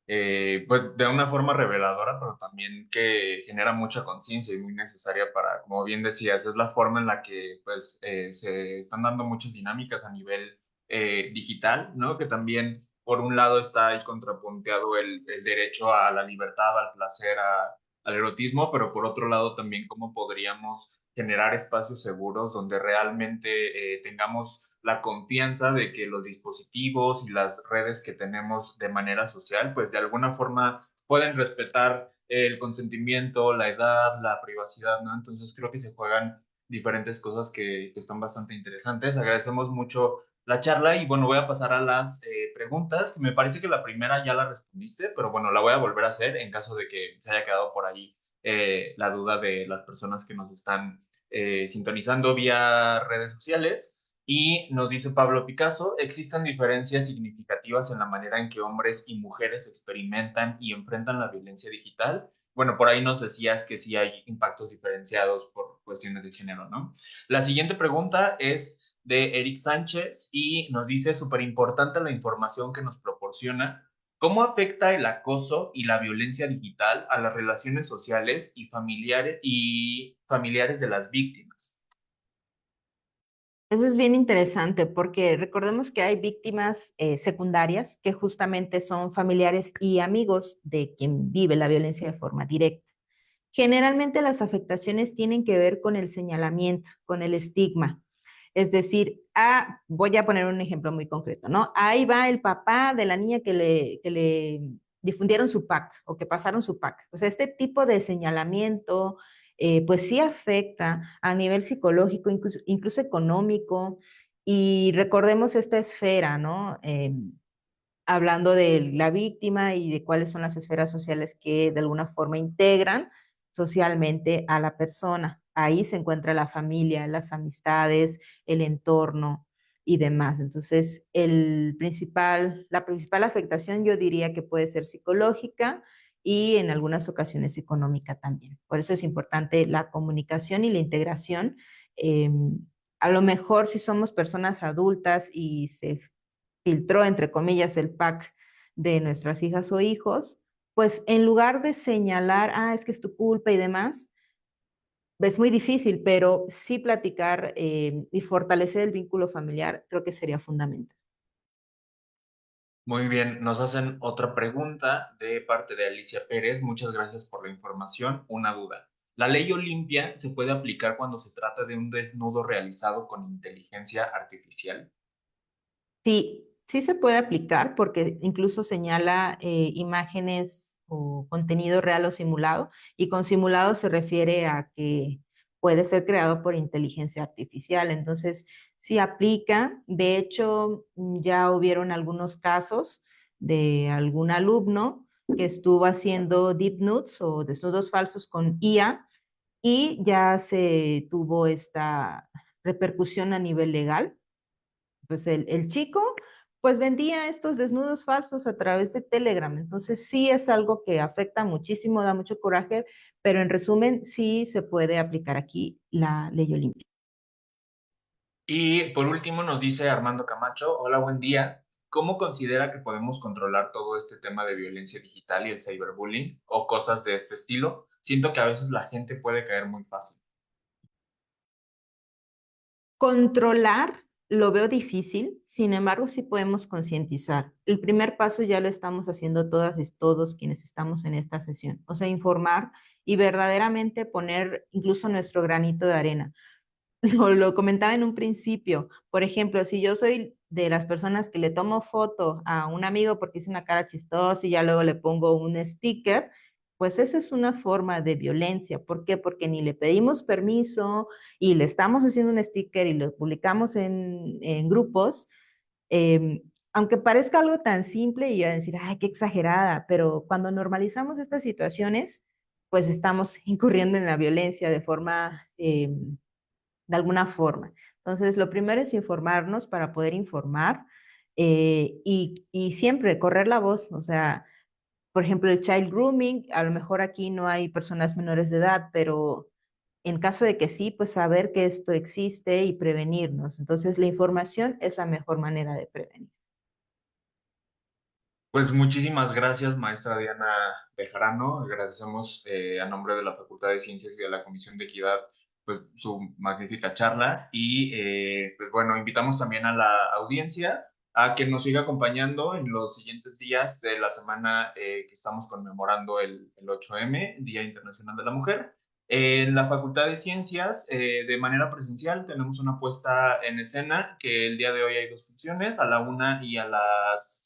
S1: pues de una forma reveladora, pero también que genera mucha conciencia y muy necesaria para, como bien decías, es la forma en la que pues se están dando muchas dinámicas a nivel digital, ¿no? Que también, por un lado, está ahí contrapunteado el derecho a la libertad, al placer, al erotismo, pero por otro lado también cómo podríamos generar espacios seguros donde realmente tengamos la confianza de que los dispositivos y las redes que tenemos de manera social, pues de alguna forma pueden respetar el consentimiento, la edad, la privacidad, ¿no? Entonces creo que se juegan diferentes cosas que están bastante interesantes. Agradecemos mucho la charla y bueno, voy a pasar a las preguntas, que me parece que la primera ya la respondiste, pero bueno, la voy a volver a hacer en caso de que se haya quedado por ahí la duda de las personas que nos están sintonizando vía redes sociales. Y nos dice Pablo Picasso, existen diferencias significativas en la manera en que hombres y mujeres experimentan y enfrentan la violencia digital. Bueno, por ahí nos decías que sí hay impactos diferenciados por cuestiones de género, ¿no? La siguiente pregunta es de Eric Sánchez y nos dice, súper importante la información que nos proporciona. ¿Cómo afecta el acoso y la violencia digital a las relaciones sociales y familiares de las víctimas?
S2: Eso es bien interesante porque recordemos que hay víctimas secundarias que justamente son familiares y amigos de quien vive la violencia de forma directa. Generalmente las afectaciones tienen que ver con el señalamiento, con el estigma. Es decir, voy a poner un ejemplo muy concreto, ¿no? Ahí va el papá de la niña que le difundieron su pack o que pasaron su pack. O sea, este tipo de señalamiento, pues sí afecta a nivel psicológico, incluso económico. Y recordemos esta esfera, ¿no? Hablando de la víctima y de cuáles son las esferas sociales que de alguna forma integran socialmente a la persona. Ahí se encuentra la familia, las amistades, el entorno y demás. Entonces, la principal afectación yo diría que puede ser psicológica y en algunas ocasiones económica también. Por eso es importante la comunicación y la integración. Eh, a lo mejor si somos personas adultas y se filtró, entre comillas, el pack de nuestras hijas o hijos, pues en lugar de señalar, es que es tu culpa y demás, es muy difícil, pero sí platicar y fortalecer el vínculo familiar creo que sería fundamental.
S1: Muy bien, nos hacen otra pregunta de parte de Alicia Pérez. Muchas gracias por la información. Una duda. ¿La ley Olimpia se puede aplicar cuando se trata de un desnudo realizado con inteligencia artificial?
S2: Sí, sí se puede aplicar porque incluso señala imágenes o contenido real o simulado, y con simulado se refiere a que puede ser creado por inteligencia artificial. Entonces, sí aplica. De hecho, ya hubieron algunos casos de algún alumno que estuvo haciendo deep nudes o desnudos falsos con IA y ya se tuvo esta repercusión a nivel legal. Pues el chico pues vendía estos desnudos falsos a través de Telegram. Entonces sí es algo que afecta muchísimo, da mucho coraje, pero en resumen sí se puede aplicar aquí la ley Olimpia.
S1: Y por último nos dice Armando Camacho, hola, buen día. ¿Cómo considera que podemos controlar todo este tema de violencia digital y el cyberbullying o cosas de este estilo? Siento que a veces la gente puede caer muy fácil.
S2: Controlar lo veo difícil, sin embargo, sí podemos concientizar. El primer paso ya lo estamos haciendo todas y todos quienes estamos en esta sesión, o sea, informar y verdaderamente poner incluso nuestro granito de arena. Lo comentaba en un principio. Por ejemplo, si yo soy de las personas que le tomo foto a un amigo porque hice una cara chistosa y ya luego le pongo un sticker, pues esa es una forma de violencia. ¿Por qué? Porque ni le pedimos permiso y le estamos haciendo un sticker y lo publicamos en grupos. eh, Aunque parezca algo tan simple y a decir, ay, qué exagerada, pero cuando normalizamos estas situaciones, pues estamos incurriendo en la violencia de forma de alguna forma. Entonces, lo primero es informarnos para poder informar y siempre correr la voz. O sea, por ejemplo, el child grooming, a lo mejor aquí no hay personas menores de edad, pero en caso de que sí, pues saber que esto existe y prevenirnos. Entonces, la información es la mejor manera de prevenir.
S1: Pues muchísimas gracias, maestra Diana Bejarano. Agradecemos a nombre de la Facultad de Ciencias y de la Comisión de Equidad, pues su magnífica charla. Y pues bueno, invitamos también a la audiencia a que nos siga acompañando en los siguientes días de la semana que estamos conmemorando el 8M, Día Internacional de la Mujer. En la Facultad de Ciencias, de manera presencial, tenemos una puesta en escena que el día de hoy hay dos funciones, a la 1 y a las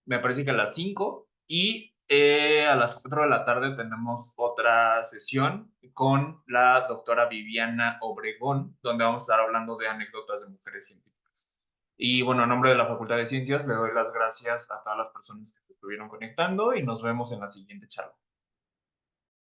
S1: me parece que a las 5 y a las 4 de la tarde tenemos otra sesión con la doctora Viviana Obregón, donde vamos a estar hablando de anécdotas de mujeres científicas. Y bueno, a nombre de la Facultad de Ciencias, le doy las gracias a todas las personas que se estuvieron conectando y nos vemos en la siguiente charla.